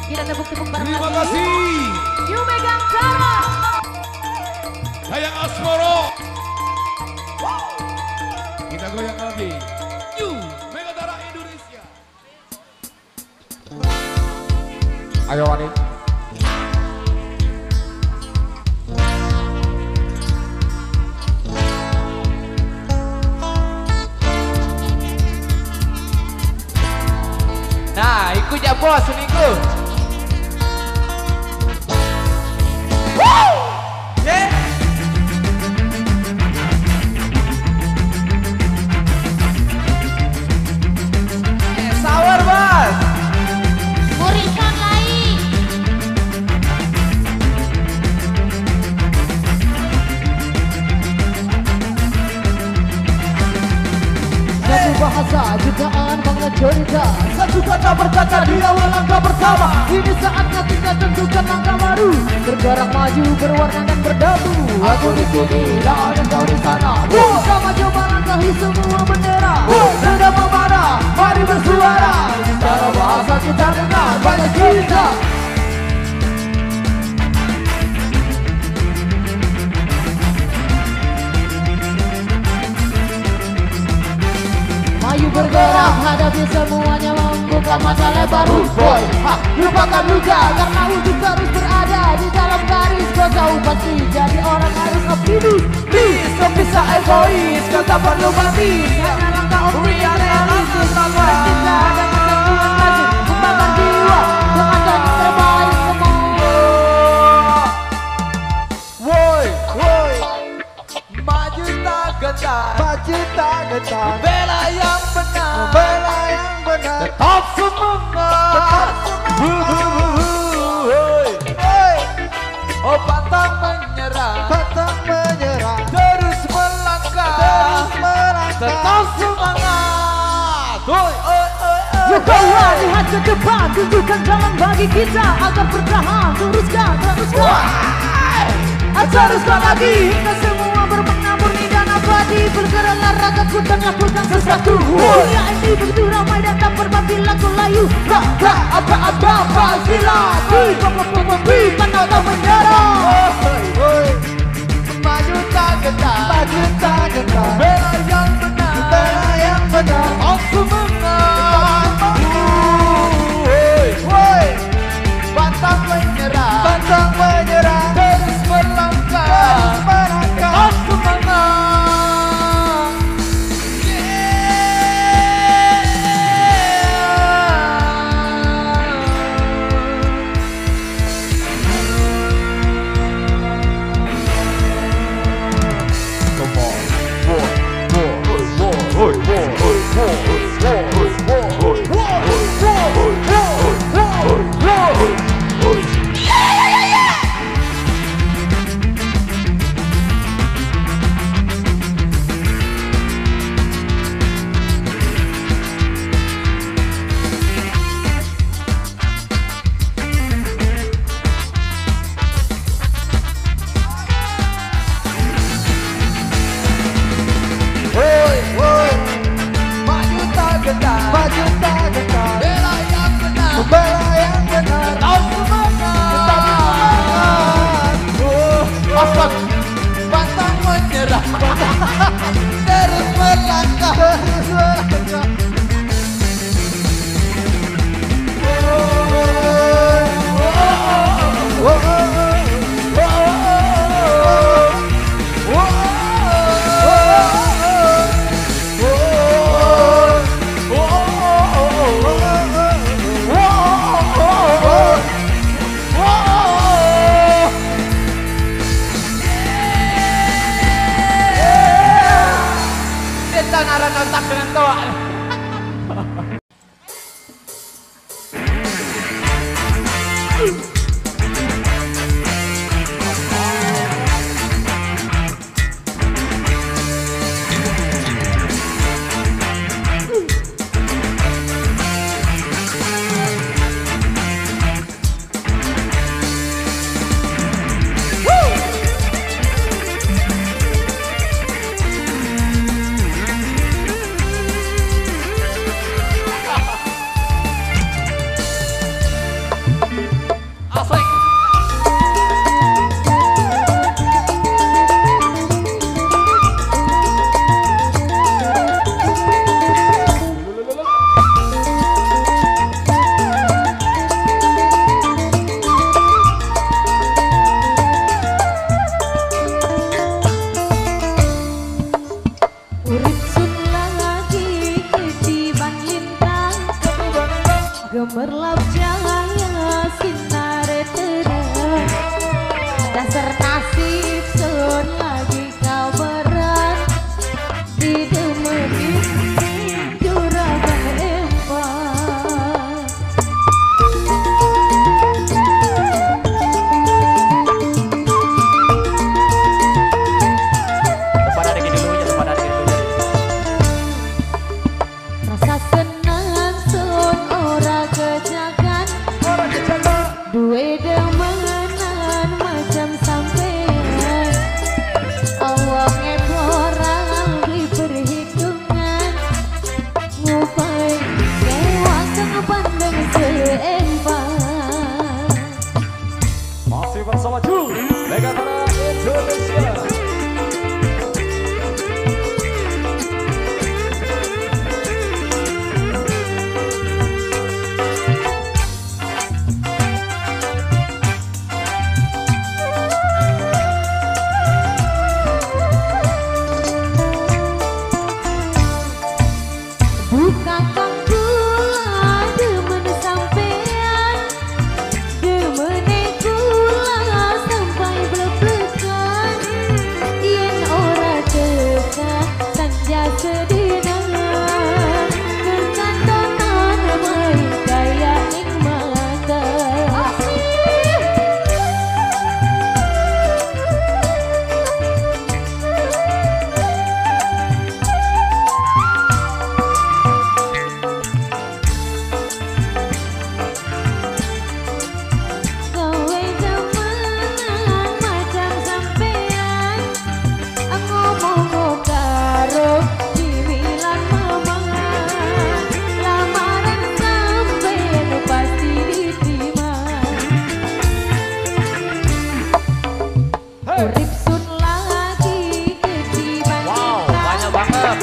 Kita tepuk-tepuk bareng Terima lagi. kasih. Yu Megang Cara. Sayang Asmoro. Kita goyang lagi. Yu Megatara Indonesia. Ayo Wani. Nah, ikut ya bos seminggu. Sour bos. Murikan lain. Satu bahasa jutaan bangga cerita, satu kata berkata di awal langkah pertama. Ini saatnya kita tentukan langkah baru, bergerak maju berwarna dan berdatu. Aku di sini dan kau di sana, bersama coba langkahi semua bendera. Sudah memana, mari bersuara, secara bahasa kita dengar banyak cerita. Ayo bergerak, hadapi semuanya, membuka mata lebar. Boy, lupakan luka, karena untuk terus berada di dalam garis. Kau pasti jadi orang harus optimis. Please, don't bisa egois, kau tak perlu batis. Hanya langkah realistis, kita ada ketentuan maju, kembangkan jiwa, doakan yang terbaik semua. Woi, woi, maju tak gentar, Maju tak gentar, bela yang benar, bela yang benar. tetap semangat. Woi, Hei, oh pantang menyerah, pantang menyerah, terus melangkah, terus melangkah. tetap semangat. Woi, oi, oi, oi. Cobalah lihat ke depan, tunjukkan jalan bagi kita agar bertahan, teruskan. Teruskan lagi hingga semua bermakna murni dan abadi. Bergeraklah ragaku dan lakukan sesuatu. Dunia ini begitu ramai dan tak pernah bilang ku layu. Tak apa-apa pasti lagi. Kopi mana tak menyerah. Maju tak gentar, Maju tak gentar, bela yang benar, bela yang benar. tetap semangat. Woi, Pantang menyerah, pantang menyerah, terus melangkah, terus melangkah. tetap semangat. Woi, woi, Maju tak gentar, maju tak gentar, bela yang benar, bela yang benar. tetap semangat. Asal Pantang menyerah, terus melangkah. terus melangkah. Kita naran otak dengan toa. Asik. Urip sun lagi ketiban lintang, gemerlap cahaya sinar terang. Dasar nasib sun lagi kabaran, didemeni juragan empang. Depan ada gini dulu ya, depan ada gini dulu. Rasa senang sun ora kejagan, duwe demenan macam sampean. Awaknya orang beli perhitungan, ngupai kewasan pandang seempang. Masih bersama Ju Megatara Indonesia. Buka kang kula demen sampean, demene kula sampai blek-blekan. Yen ora dekat sanja sedina, kekantonan main kaya ing mata. Gawe demenan macam sampean, ngomong karo cimilan mamangan. Lamaran sampean pasti diterima. Urip sun lagi ketiban Wow, banyak banget.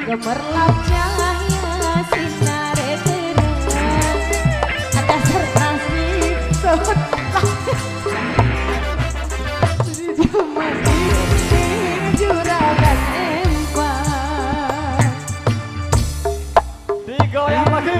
gemerlap cahaya sinar terang. Ada sertasi sun juragan empang. Digoyang lagi.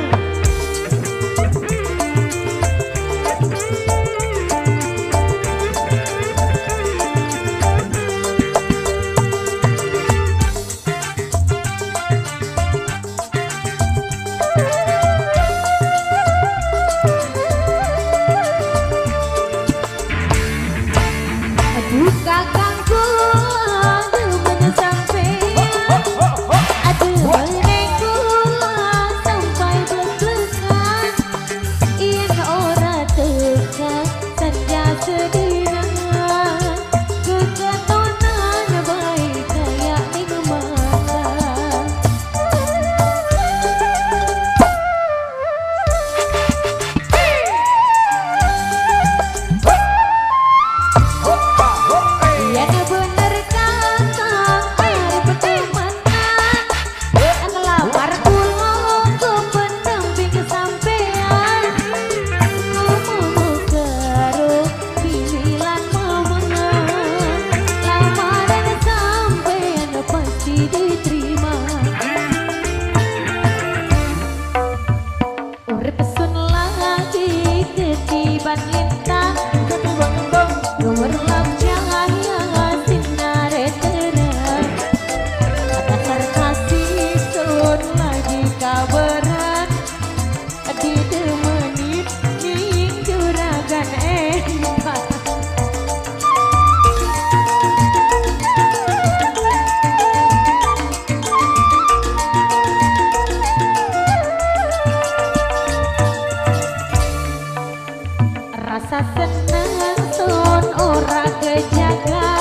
Buka kang kula demen sampean, demene kula sampai blek-blekan. Yen ora dekat sanja sedina, kekatonan baik kaya ning mata. Yen bener kakang ari pertemanan, ngelamar kula ke pendamping sampean. Ngomong karo pilihan mamangan, lamaran sampean pasti diterima. Urip sun lagi ketiban lintang, gemerlap cahaya sinar terang. Dasar kasih sun lagi kabaran, didemeni ning juragan empang. Rasa senang sun ora kejaga,